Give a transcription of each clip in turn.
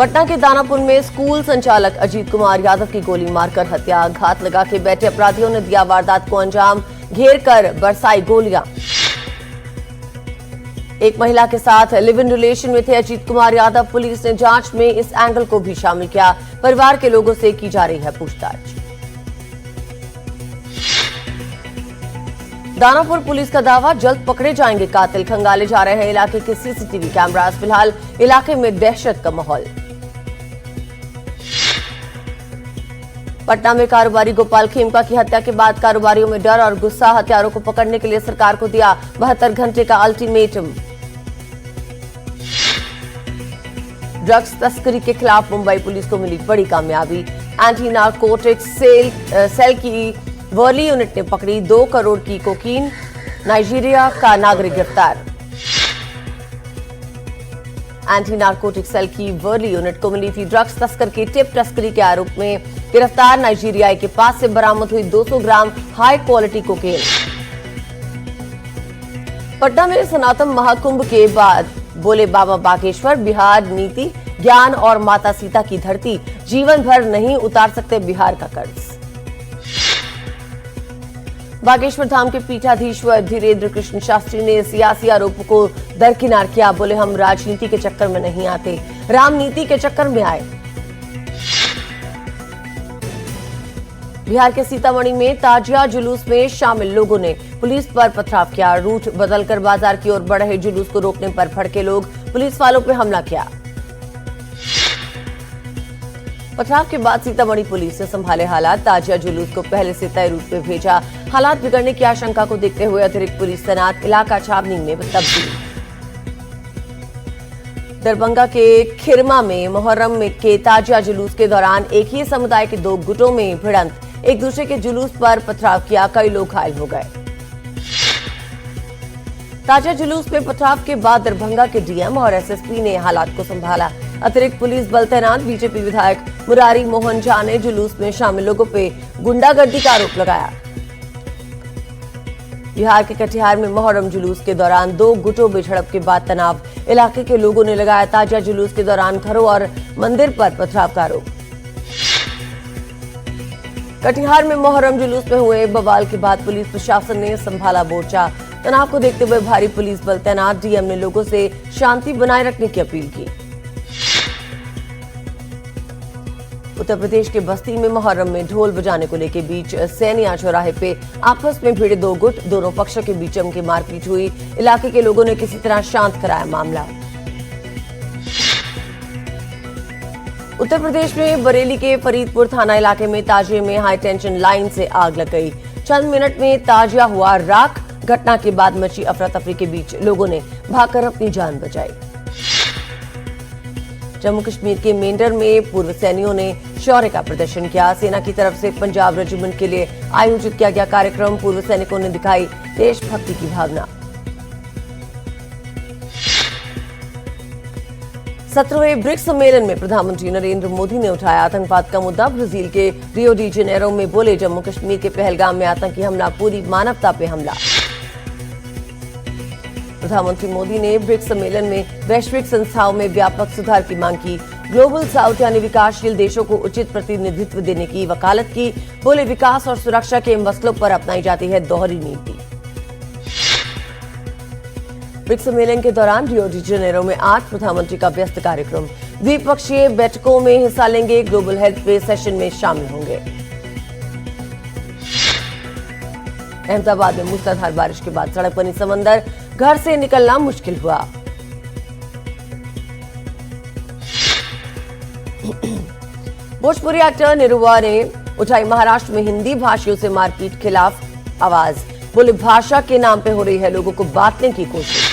पटना के दानापुर में स्कूल संचालक अजीत कुमार यादव की गोली मारकर हत्या। घात लगा के बैठे अपराधियों ने दिया वारदात को अंजाम, घेर कर बरसाई गोलियां। एक महिला के साथ लिव इन रिलेशन में थे अजीत कुमार यादव। पुलिस ने जांच में इस एंगल को भी शामिल किया। परिवार के लोगों से की जा रही है पूछताछ। दानापुर पुलिस का दावा, जल्द पकड़े जाएंगे कातिल। खंगाले जा रहे हैं इलाके के सीसीटीवी कैमरास। फिलहाल इलाके में दहशत का माहौल। पटना में कारोबारी गोपाल खेमका की हत्या के बाद कारोबारियों में डर और गुस्सा। हत्यारों को पकड़ने के लिए सरकार को दिया 72 घंटे का अल्टीमेटम। ड्रग्स तस्करी के खिलाफ मुंबई पुलिस को मिली बड़ी कामयाबी। एंटी नारकोटिक्स सेल की वर्ली यूनिट ने पकड़ी 2 करोड़ की कोकीन। नाइजीरिया का नागरिक गिरफ्तार। एंटी नारकोटिक सेल की वर्ली यूनिट को मिली थी ड्रग्स तस्कर की टिप। तस्करी के आरोप में गिरफ्तार नाइजीरियाई के पास से बरामद हुई 200 ग्राम हाई क्वालिटी कोकेन। पटना में सनातन महाकुंभ के बाद बोले बाबा बागेश्वर, बिहार नीति, ज्ञान और माता सीता की धरती, जीवन भर नहीं उतार सकते बिहार का कर्ज। बागेश्वर धाम के पीठाधीश्वर धीरेन्द्र कृष्ण शास्त्री ने सियासी आरोपों को दरकिनार किया। बोले हम राजनीति के चक्कर में नहीं आते, रामनीति के चक्कर में आए। बिहार के सीतामढ़ी में ताजिया जुलूस में शामिल लोगों ने पुलिस पर पथराव किया। रूट बदलकर बाजार की ओर बढ़ रहे जुलूस को रोकने पर भड़के लोग पुलिस वालों पर हमला किया। पथराव के बाद सीतामढ़ी पुलिस ने संभाले हालात। ताजिया जुलूस को पहले से तय रूट में भेजा। हालात बिगड़ने की आशंका को देखते हुए अतिरिक्त पुलिस तैनात, इलाका छावनी में तब्दील। दरभंगा के खिरमा में मुहर्रम के ताजिया जुलूस के दौरान एक ही समुदाय के 2 गुटों में भिड़ंत। एक दूसरे के जुलूस पर पथराव किया, कई लोग घायल हो गए। ताजिया जुलूस में पथराव के बाद दरभंगा के डीएम और एसएसपी ने हालात को संभाला। अतिरिक्त पुलिस बल तैनात। बीजेपी विधायक मुरारी मोहन झा ने जुलूस में शामिल लोगों पे गुंडागर्दी का आरोप लगाया। बिहार के कटिहार में मुहर्रम जुलूस के दौरान 2 गुटों में झड़प के बाद तनाव। इलाके के लोगों ने लगाया ताजिया जुलूस के दौरान घरों और मंदिर पर पथराव का आरोप। कटिहार में मुहर्रम जुलूस में हुए बवाल के बाद पुलिस प्रशासन ने संभाला मोर्चा। तनाव को देखते हुए भारी पुलिस बल तैनात। डीएम ने लोगों से शांति बनाए रखने की अपील की। उत्तर प्रदेश के बस्ती में मुहर्रम में ढोल बजाने को लेकर बीच सैनिया चौराहे पे आपस में भिड़े 2 गुट। दोनों पक्षों के बीच जमकर मारपीट हुई। इलाके के लोगों ने किसी तरह शांत कराया मामला। उत्तर प्रदेश में बरेली के फरीदपुर थाना इलाके में ताजिए में हाई टेंशन लाइन से आग लग गई। चंद मिनट में ताजिया हुआ राख। घटना के बाद मची अफरा तफरी के बीच लोगों ने भागकर अपनी जान बचाई। जम्मू कश्मीर के मेंढर में पूर्व सैनिकों ने शौर्य का प्रदर्शन किया। सेना की तरफ से पंजाब रेजिमेंट के लिए आयोजित किया गया कार्यक्रम। पूर्व सैनिकों ने दिखाई देशभक्ति की भावना। 17वें ब्रिक्स सम्मेलन में प्रधानमंत्री नरेंद्र मोदी ने उठाया आतंकवाद का मुद्दा। ब्राजील के रियो डी जेनेरो में बोले जम्मू कश्मीर के पहलगाम में आतंकी हमला पूरी मानवता पे हमला। प्रधानमंत्री मोदी ने ब्रिक्स सम्मेलन में वैश्विक संस्थाओं में व्यापक सुधार की मांग की। ग्लोबल साउथ यानी विकासशील देशों को उचित प्रतिनिधित्व देने की वकालत की। बोले विकास और सुरक्षा के मसलों पर अपनाई जाती है दोहरी नीति। ब्रिक्स सम्मेलन के दौरान रियो डी जेनेरो में 8 प्रधानमंत्री का व्यस्त कार्यक्रम। द्विपक्षीय बैठकों में हिस्सा लेंगे। ग्लोबल हेल्थ पे सेशन में शामिल होंगे। अहमदाबाद में मूसलाधार बारिश के बाद सड़क बनी समंदर। घर से निकलना मुश्किल हुआ। भोजपुरी एक्टर निरुआ ने उठाई महाराष्ट्र में हिंदी भाषियों से मारपीट खिलाफ आवाज। बोले भाषा के नाम पे हो रही है लोगों को बांटने की कोशिश।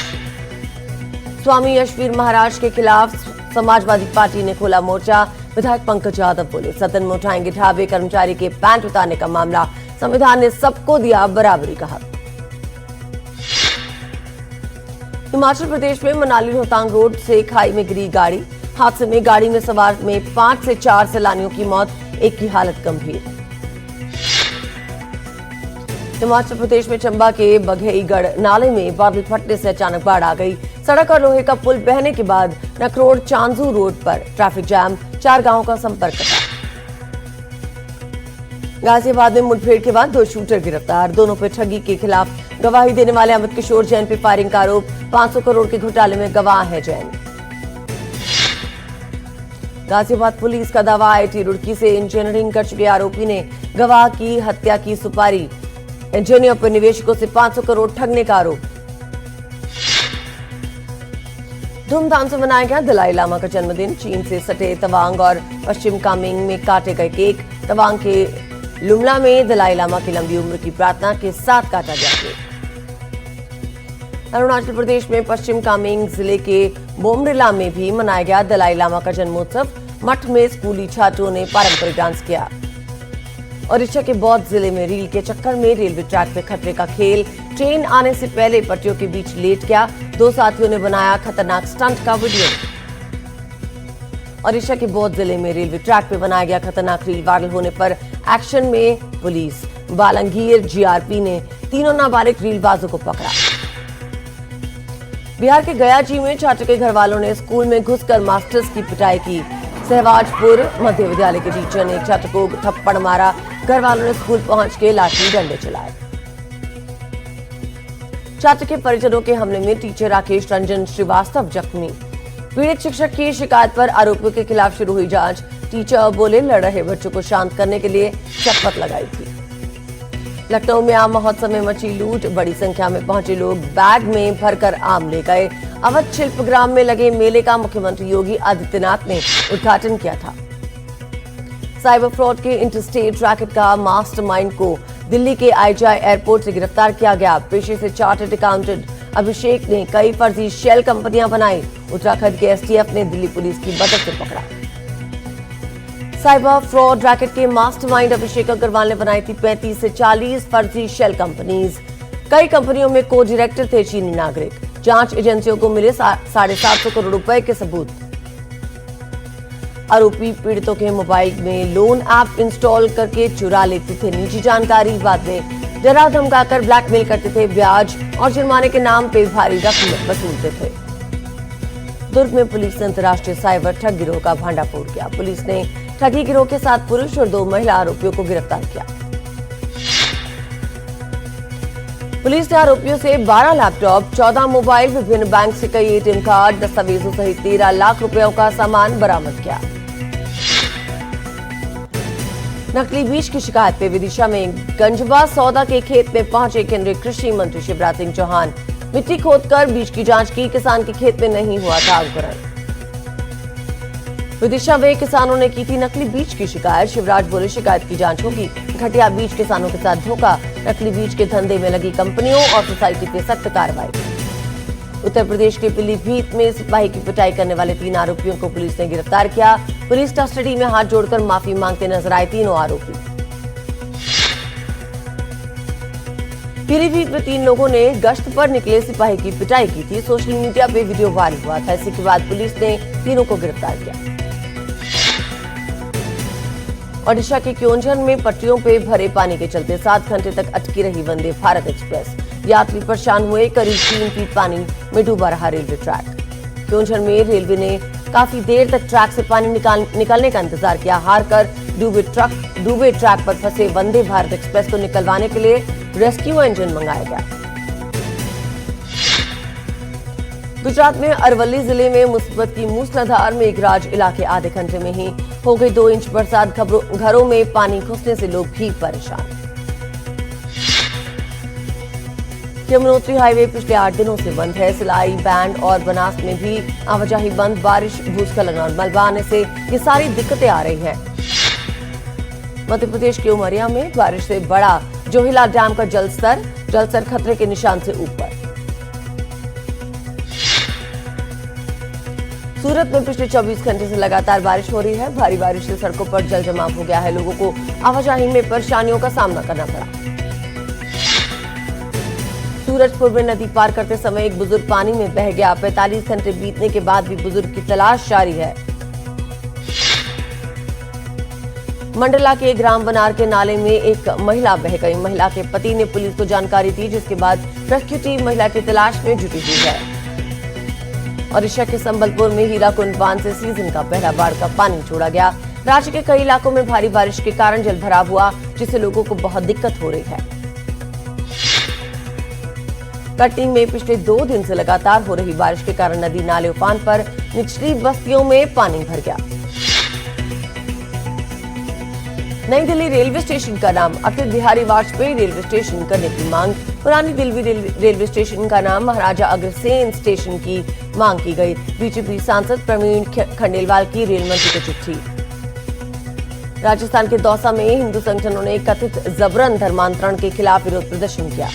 स्वामी यशवीर महाराज के खिलाफ समाजवादी पार्टी ने खोला मोर्चा। विधायक पंकज यादव बोले सदन में उठाएंगे ढाबे कर्मचारी के पैंट उतारने का मामला। संविधान ने सबको दिया बराबरी का हक। हिमाचल प्रदेश में मनाली रोहतांग रोड से खाई में गिरी गाड़ी। हादसे में गाड़ी में सवार में 5 से 4 सैलानियों की मौत, एक की हालत गंभीर। हिमाचल प्रदेश में चंबा के बघेईगढ़ नाले में बादल फटने से अचानक बाढ़ आ गई। सड़क और लोहे का पुल बहने के बाद नकरोड़ चांजू रोड पर ट्रैफिक जाम, 4 गांवों का संपर्क कटा। गाजियाबाद में मुठभेड़ के बाद 2 शूटर गिरफ्तार, दोनों पर ठगी के खिलाफ गवाही देने वाले अमित किशोर जैन पर फायरिंग का आरोप, 500 करोड़ के घोटाले में गवाह है जैन। गाजियाबाद पुलिस का दावा, आईआईटी रुड़की से इंजीनियरिंग कर चुके आरोपी ने गवाह की हत्या की सुपारी, इंजीनियर पर निवेशकों से 500 करोड़ ठगने का आरोप। धूमधाम से मनाया गया दलाई लामा का जन्मदिन, चीन से सटे तवांग और पश्चिम कामेंग में काटे गए केक। तवांग के लुमला में दलाई लामा की लंबी उम्र की प्रार्थना के साथ काटा गया केक। अरुणाचल प्रदेश में पश्चिम कामेंग जिले के बोमडिला में भी मनाया गया दलाई लामा का जन्मोत्सव, मठ में स्कूली छात्रों ने पारंपरिक डांस किया। ओडिशा के बौद्ध जिले में रील के चक्कर में रेलवे ट्रैक पे खतरे का खेल, ट्रेन आने से पहले पटरियों के बीच लेट गया, 2 साथियों ने बनाया खतरनाक स्टंट का वीडियो। ओडिशा के बौद्ध जिले में रेलवे ट्रैक पे बनाया गया खतरनाक रील वायरल होने पर एक्शन में पुलिस, बालंगीर जीआरपी ने 3 नाबालिग रीलबाजों को पकड़ा। बिहार के गयाजी में छात्र के घर वालों ने स्कूल में घुसकर मास्टर्स की पिटाई की। सहवाजपुर मध्य विद्यालय के टीचर ने एक छात्र को थप्पड़ मारा, घर वालों ने स्कूल पहुंच के लाठी डंडे चलाए। छात्र के परिजनों के हमले में टीचर राकेश रंजन श्रीवास्तव जख्मी। पीड़ित शिक्षक की शिकायत पर आरोपियों के खिलाफ शुरू हुई जांच, टीचर बोले लड़ रहे बच्चों को शांत करने के लिए शपथ लगाई थी। लखनऊ में आम महोत्सव में मची लूट, बड़ी संख्या में पहुंचे लोग बैग में भरकर आम ले गए। अवध शिल्पग्राम में लगे मेले का मुख्यमंत्री योगी आदित्यनाथ ने उद्घाटन किया था। साइबर फ्रॉड के इंटरस्टेट रैकेट का मास्टरमाइंड को दिल्ली के आईजीआई एयरपोर्ट से गिरफ्तार किया गया। पेशे से चार्टर्ड अकाउंटेंट अभिषेक ने कई फर्जी शेल कंपनियां बनाई। उत्तराखंड के एसटीएफ ने दिल्ली पुलिस की मदद से पकड़ा। साइबर फ्रॉड रैकेट के मास्टरमाइंड अभिषेक अग्रवाल ने बनाई थी 35 से 40 फर्जी शेल कंपनीज। कई कंपनियों में को डायरेक्टर थे चीनी नागरिक। जांच एजेंसियों को मिले 750 करोड़ रुपए के सबूत। आरोपी पीड़ितों के मोबाइल में लोन ऐप इंस्टॉल करके चुरा लेते थे निजी जानकारी, बाद में डरा धमकाकर ब्लैकमेल करते थे, ब्याज और जुर्माने के नाम पे भारी रकम वसूलते थे। दुर्ग में पुलिस ने अंतर्राष्ट्रीय साइबर ठग गिरोह का भांडाफोड़ किया। पुलिस ने ठगी गिरोह के 7 पुरुष और 2 महिला आरोपियों को गिरफ्तार किया। पुलिस ने आरोपियों से 12 लैपटॉप, 14 मोबाइल, विभिन्न बैंक से कई एटीएम कार्ड, दस्तावेजों सहित 13 लाख रुपयों का सामान बरामद किया। नकली बीज की शिकायत पे विदिशा में गंजबा सौदा के खेत में पहुंचे केंद्रीय कृषि मंत्री शिवराज सिंह चौहान। मिट्टी खोदकर बीज की जांच की, किसान के खेत में नहीं हुआ था अंकुरण। विदिशा में किसानों ने की थी नकली बीज की शिकायत। शिवराज बोले शिकायत की जांच होगी। घटिया बीज किसानों के साथ धोखा, नकली बीज के धंधे में लगी कंपनियों और सोसाइटी पे सख्त कार्रवाई। उत्तर प्रदेश के पीलीभीत में सिपाही की पिटाई करने वाले 3 आरोपियों को पुलिस ने गिरफ्तार किया। पुलिस कस्टडी में हाथ जोड़कर माफी मांगते नजर आए तीनों आरोपी। पीलीभीत में 3 लोगों ने गश्त पर निकले सिपाही की पिटाई की थी। सोशल मीडिया पे वीडियो वायरल हुआ था। इसके बाद पुलिस ने तीनों को गिरफ्तार किया। ओडिशा के क्योंझर में पटरियों पे भरे पानी के चलते 7 घंटे तक अटकी रही वंदे भारत एक्सप्रेस। यात्री परेशान हुए, करीब 3 फीट पानी में डूबा रहा रेलवे ट्रैक। क्योंझर में रेलवे ने काफी देर तक ट्रैक से पानी निकालने का इंतजार किया। हार कर डूबे ट्रैक पर फंसे वंदे भारत एक्सप्रेस को निकलवाने के लिए रेस्क्यू इंजन मंगाया गया। गुजरात में अरवली जिले में मुसीबत की मूसलाधार मेघराज, इलाके आधे घंटे में ही हो गई 2 इंच बरसात। घरों में पानी घुसने से लोग भी परेशान। यमुनोत्री हाईवे पिछले 8 दिनों से बंद है। सिलाई, बैंड और बनास में भी आवाजाही बंद। बारिश, भूस्खलन और मलबा आने से ये सारी दिक्कतें आ रही हैं। मध्य प्रदेश के उमरिया में बारिश से बढ़ा जोहिला डैम का जलस्तर खतरे के निशान से ऊपर। सूरत में पिछले 24 घंटे से लगातार बारिश हो रही है। भारी बारिश से सड़कों पर जल जमाव हो गया है। लोगों को आवाजाही में परेशानियों का सामना करना पड़ा। सूरजपुर में नदी पार करते समय एक बुजुर्ग पानी में बह गया। 45 घंटे बीतने के बाद भी बुजुर्ग की तलाश जारी है। मंडला के ग्राम बनार के नाले में एक महिला बह गई। महिला के पति ने पुलिस को जानकारी दी, जिसके बाद रेस्क्यू टीम महिला की तलाश में जुटी हुई है। ओडिशा के संबलपुर में हीराकुंड बांध से सीजन का पहला बाढ़ का पानी छोड़ा गया। राज्य के कई इलाकों में भारी बारिश के कारण जलभराव हुआ, जिससे लोगों को बहुत दिक्कत हो रही है। कटनी में पिछले 2 दिन से लगातार हो रही बारिश के कारण नदी नाले उफान पर, निचली बस्तियों में पानी भर गया। नई दिल्ली रेलवे स्टेशन का नाम अटल बिहारी वाजपेयी रेलवे स्टेशन करने की मांग। पुरानी दिल्ली रेलवे स्टेशन का नाम महाराजा अग्रसेन स्टेशन की मांग की गई। बीजेपी सांसद प्रवीण खंडेलवाल की रेल मंत्री को चिट्ठी। राजस्थान के दौसा में हिंदू संगठनों ने कथित जबरन धर्मांतरण के खिलाफ विरोध प्रदर्शन किया।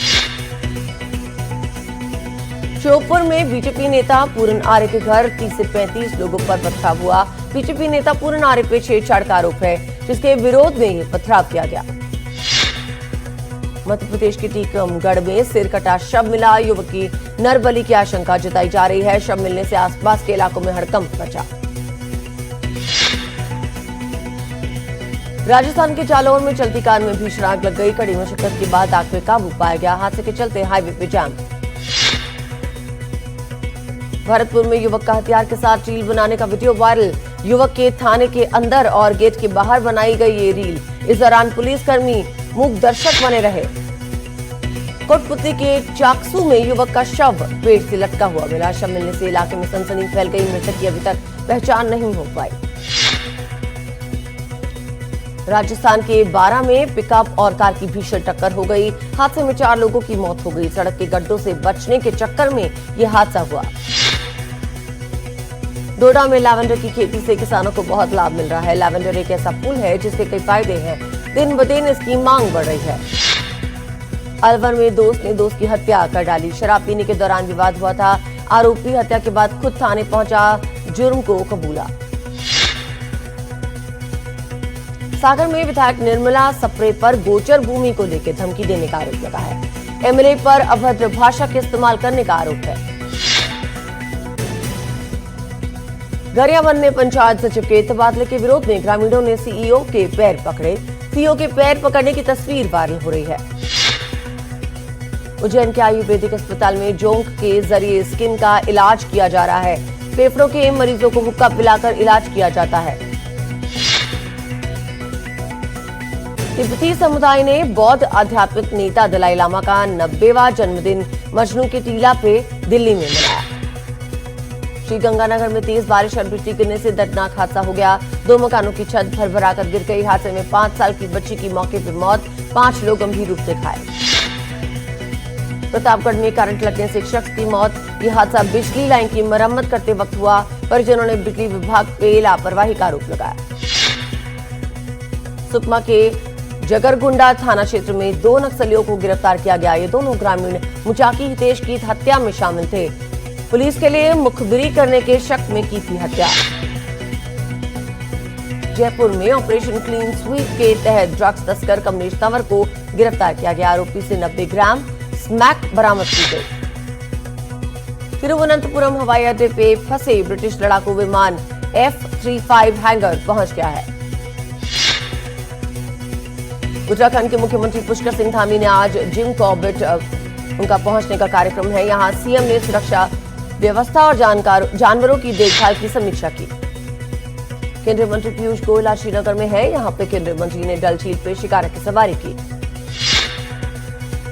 श्योपुर में बीजेपी नेता पूरन आर्य के घर 30 से 35 लोगों पर पथराव हुआ। बीजेपी नेता पूरन आर्य पे छेड़छाड़ का आरोप है, जिसके विरोध में यह पथराव किया गया। मध्य प्रदेश के टीकमगढ़ में सिर कटा शव मिला। युवक की नरबली की आशंका जताई जा रही है। शव मिलने से आसपास के इलाकों में हड़कंप मचा। राजस्थान के जालौर में चलती कार में भीषण आग लग गई। कड़ी मशक्कत के बाद आग पे काबू पाया गया। हादसे के चलते हाईवे पे जाम। भरतपुर में युवक का हथियार के साथ रील बनाने का वीडियो वायरल। युवक के थाने के अंदर और गेट के बाहर बनाई गई ये रील। इस दौरान पुलिसकर्मी मूक दर्शक बने रहे। कोटपुतली के चाकसू में युवक का शव पेड़ से लटका हुआ मिला। शव मिलने से इलाके में सनसनी फैल गई। मृतक की अभी तक पहचान नहीं हो पाई। राजस्थान के बारां में पिकअप और कार की भीषण टक्कर हो गई। हादसे में 4 लोगों की मौत हो गई। सड़क के गड्ढों से बचने के चक्कर में यह हादसा हुआ। डोडा में लैवेंडर की खेती से किसानों को बहुत लाभ मिल रहा है। लैवेंडर एक ऐसा फूल है जिसके कई फायदे हैं। दिन ब दिन इसकी मांग बढ़ रही है। अलवर में दोस्त ने दोस्त की हत्या कर डाली। शराब पीने के दौरान विवाद हुआ था। आरोपी हत्या के बाद खुद थाने पहुंचा, जुर्म को कबूला। सागर में विधायक निर्मला सप्रे पर गोचर भूमि को लेकर धमकी देने का आरोप लगा है। एमएलए पर अभद्र भाषा के इस्तेमाल करने का आरोप है। गरियाबंद में पंचायत सचिव के तबादले के विरोध में ग्रामीणों ने सीईओ के पैर पकड़े। सीईओ के पैर पकड़ने की तस्वीर वायरल हो रही है। उज्जैन के आयुर्वेदिक अस्पताल में जोंक के जरिए स्किन का इलाज किया जा रहा है। फेफड़ों के मरीजों को हुक्का पिलाकर इलाज किया जाता है। तिब्बती समुदाय ने बौद्ध आध्यात्मिक नेता दलाई लामा का 90वां जन्मदिन मजनू के टीला पे दिल्ली में मनाया। श्रीगंगानगर में तेज बारिश और बिजली गिरने से दर्दनाक हादसा हो गया। 2 मकानों की छत भरभराकर गिर गई। हादसे में 5 साल की बच्ची की मौके पर मौत, 5 लोग गंभीर रूप से घायल। प्रतापगढ़ में करंट लगने से एक शख्स की मौत। यह हादसा बिजली लाइन की मरम्मत करते वक्त हुआ। परिजनों ने बिजली विभाग पे लापरवाही का आरोप लगाया। सुकमा के जगरगुंडा थाना क्षेत्र में 2 नक्सलियों को गिरफ्तार किया गया। ये दोनों ग्रामीण मुचाकी हितेश की हत्या में शामिल थे। पुलिस के लिए मुखबिरी करने के शक में की थी हत्या। जयपुर में ऑपरेशन क्लीन स्वीप के तहत ड्रग्स तस्कर कमलेश तंवर को गिरफ्तार किया गया। आरोपी से 90 ग्राम स्मैक बरामद की गई। तिरुवनंतपुरम हवाई अड्डे पे फंसे ब्रिटिश लड़ाकू विमान F-35 हैंगर पहुंच गया है। उत्तराखंड के मुख्यमंत्री पुष्कर सिंह धामी ने आज जिम कॉर्बेट उनका पहुंचने का कार्यक्रम है। यहां सीएम ने सुरक्षा व्यवस्था और जानवरों की देखभाल की समीक्षा की। केंद्रीय मंत्री पीयूष गोयल आज श्रीनगर में है। यहां पे केंद्रीय मंत्री ने डल झील पे शिकारा की सवारी की।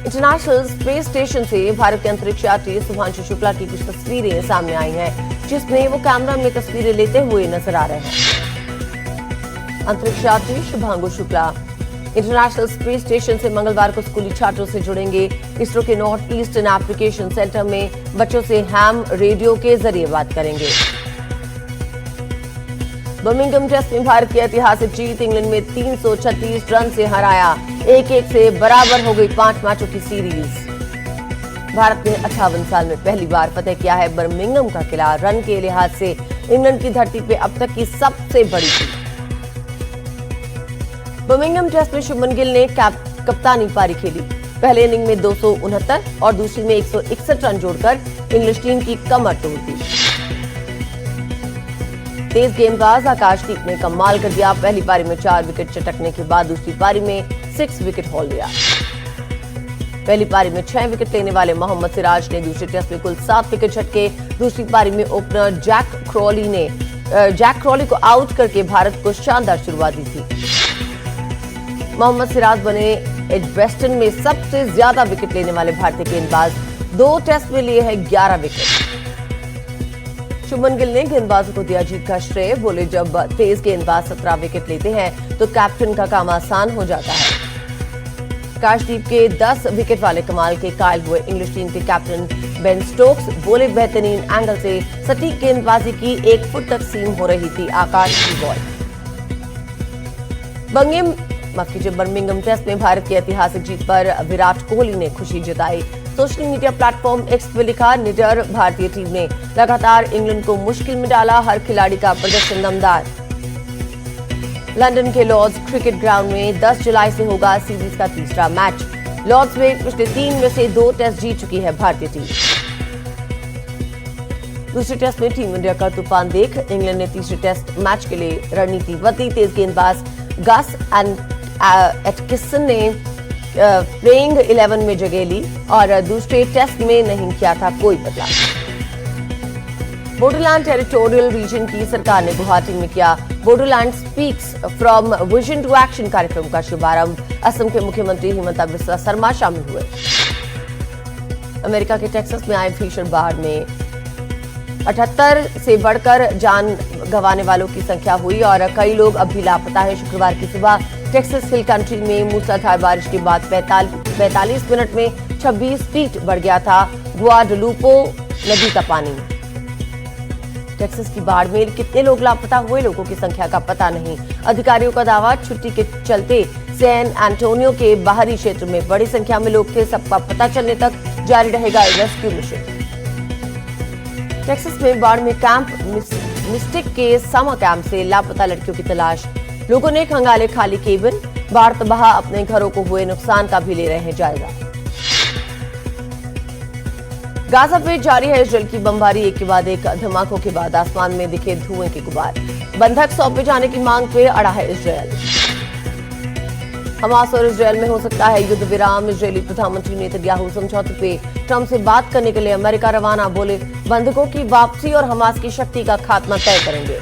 इंटरनेशनल स्पेस स्टेशन से भारत के अंतरिक्ष यात्री शुभांशु शुक्ला की कुछ तस्वीरें सामने आई हैं, जिसमें वो कैमरा में तस्वीरें लेते हुए नजर आ रहे हैं। अंतरिक्ष यात्री Shubhanshu Shukla international space station से मंगलवार को स्कूली छात्रों से जुड़ेंगे। इसरो के नॉर्थ ईस्टर्न एप्लीकेशन सेंटर में बच्चों से हैम रेडियो के जरिए बात करेंगे। बर्मिंघम टेस्ट में भारत की ऐतिहासिक जीत। इंग्लैंड में 336 रन से हराया। 1-1 से बराबर हो गई 5 मैचों की सीरीज। भारत ने 58 साल में पहली बार फतेह किया है बर्मिंघम का किला। रन के लिहाज से इंग्लैंड की धरती पे अब तक की सबसे बड़ी जीत। बर्मिंघम टेस्ट में शुभमन गिल ने कप्तानी पारी खेली। पहले इनिंग में 269 और दूसरी में 161 रन जोड़कर इंग्लिश टीम की कमर तोड़ दी। तेज गेंदबाज आकाशदीप ने कमाल कर दिया। पहली पारी में 4 विकेट चटकने के बाद दूसरी पारी में 6 विकेट हाल लिया। पहली पारी में 6 विकेट लेने वाले मोहम्मद सिराज ने दूसरे टेस्ट में कुल 7 विकेट झटके। दूसरी पारी में ओपनर जैक क्रॉली को आउट करके भारत को शानदार शुरुआत दी थी। मोहम्मद सिराज बने एजबेस्टन में सबसे ज्यादा विकेट लेने वाले भारतीय गेंदबाज। 2 टेस्ट में लिए हैं 11 विकेट। शुभमन गिल ने गेंदबाजों को दिया जीत का श्रेय। बोले, जब तेज गेंदबाज 17 विकेट लेते हैं तो कैप्टन का काम आसान हो जाता है। काशदीप के 10 विकेट वाले कमाल के कायल हुए इंग्लिश टीम के कैप्टन बेन स्टोक्स। बोले, बेहतरीन एंगल से सटीक गेंदबाजी की 1 फुट तक सीम हो रही थी आकाश की बॉल। बर्मिंघम टेस्ट में भारत की ऐतिहासिक जीत पर विराट कोहली ने खुशी जताई। सोशल मीडिया प्लेटफॉर्म एक्स पे लिखा, निडर भारतीय टीम ने लगातार इंग्लैंड को मुश्किल में डाला। हर खिलाड़ी का प्रदर्शन दमदार। लंदन के लॉर्ड्स क्रिकेट ग्राउंड में 10 जुलाई से होगा सीरीज का तीसरा मैच। लॉर्ड्स में पिछले 3 में से 2 टेस्ट जीत चुकी है भारतीय टीम। दूसरे टेस्ट में टीम इंडिया का तूफान देख इंग्लैंड ने तीसरे टेस्ट मैच के लिए रणनीति बदली। तेज गेंदबाज गस एटकिंसन ने प्लेइंग 11 में जगह ली और दूसरे टेस्ट में नहीं किया था कोई बदलाव। बोडोलैंड टेरिटोरियल रीजन की सरकार ने गुवाहाटी में किया Bodoland speaks from vision to action कार्यक्रम का शुभारंभ। असम के मुख्यमंत्री हिमंता बिस्वा शर्मा शामिल हुए। अमेरिका के टेक्सास में आए भीषण बाढ़ में 78 से बढ़कर जान गंवाने वालों की संख्या हुई और कई लोग अब भी लापता हैं। शुक्रवार की सुबह टेक्सास हिल कंट्री में मूसलाधार बारिश के बाद 45 मिनट में 26 फीट बढ़ गया था गुआडालूपे नदी का पानी। टेक्सास की बाढ़ में कितने लोग लापता हुए, लोगों की संख्या का पता नहीं। अधिकारियों का दावा, छुट्टी के चलते सैन एंटोनियो के बाहरी क्षेत्र में बड़ी संख्या में लोग थे। सबका पता चलने तक जारी रहेगा रेस्क्यू मिशन। टेक्सास में बाढ़ में कैंप मिस्टिक के समर कैंप से लापता लड़कियों की तलाश। लोगों ने खंगाले खाली केबिन। बाढ़ तबाह अपने घरों को हुए नुकसान का भी ले रहे हैं जायजा। गाजा पे जारी है इजरायल की बमबारी। एक के बाद एक धमाकों के बाद आसमान में दिखे धुएं के गुबार। बंधक सौंपे जाने की मांग पे अड़ा है इजरायल। हमास और इजरायल में हो सकता है युद्ध विराम। इजरायली प्रधानमंत्री नेतन्याहू समझौते पे ट्रंप से बात करने के लिए अमेरिका रवाना। बोले, बंधकों की वापसी और हमास की शक्ति का खात्मा तय करेंगे।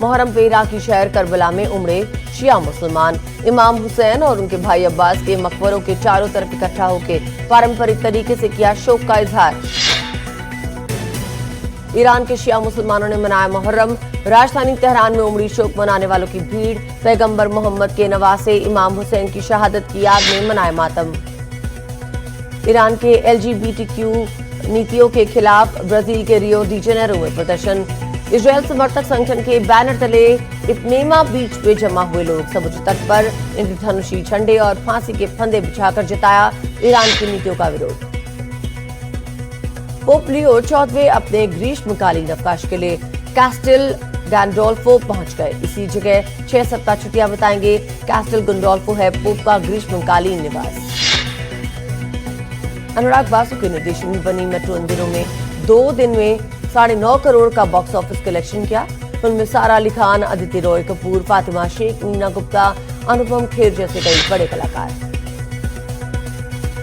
मुहर्रम पे इराकी शहर करबला में उमड़े शिया मुसलमान। इमाम हुसैन और उनके भाई अब्बास के मकबरों के चारों तरफ इकट्ठा होकर पारंपरिक तरीके से किया शोक का इजहार। ईरान के शिया मुसलमानों ने मनाया मुहर्रम। राजधानी तेहरान में उमड़ी शोक मनाने वालों की भीड़। पैगंबर मोहम्मद के नवासे इमाम हुसैन की शहादत की याद में मनाया मातम। ईरान के एलजीबीटीक्यू नीतियों के खिलाफ ब्राजील के रियो डी जेनेरो में प्रदर्शन। इजरायल समर्थक संगठन के बैनर तले इपनेमा बीच पे जमा हुए लोग। समुद्र तट पर इंद्रधनुषी झंडे और फांसी के फंदे बिछाकर जताया ईरान की नीतियों का विरोध। पोप लियो 14वें अपने ग्रीष्मकालीन अवकाश के लिए कैस्टेल गैंडोल्फो पहुंच गए। इसी जगह 6 सप्ताह छुट्टियां बिताएंगे। कैस्टेल गैंडोल्फो है पोप का ग्रीष्मकालीन निवास। अनुराग बासु के निर्देशन में बनी मेट्रो इन दिनों में 2 दिन में 9.5 करोड़ का बॉक्स ऑफिस कलेक्शन किया। फिल्म में सारा अली खान, अदिति रॉय कपूर, फातिमा शेख, नीना गुप्ता, अनुपम खेर जैसे कई बड़े कलाकार।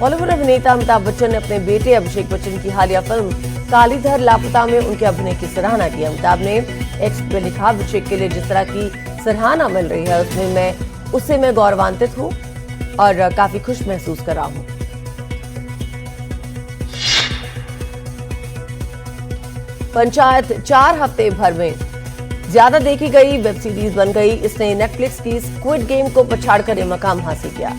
बॉलीवुड अभिनेता अमिताभ बच्चन ने अपने बेटे अभिषेक बच्चन की हालिया फिल्म कालीधर लापता में उनके अभिनय की सराहना की। अमिताभ ने एक्स पे लिखा, अभिषेक के लिए जिस तरह की सराहना मिल रही है उससे मैं गौरवान्वित हूँ और काफी खुश महसूस कर रहा हूँ। पंचायत 4 हफ्ते भर में ज्यादा देखी गई वेब सीरीज बन गई। इसने नेटफ्लिक्स की स्क्विड गेम को पछाड़कर ये मकाम हासिल किया।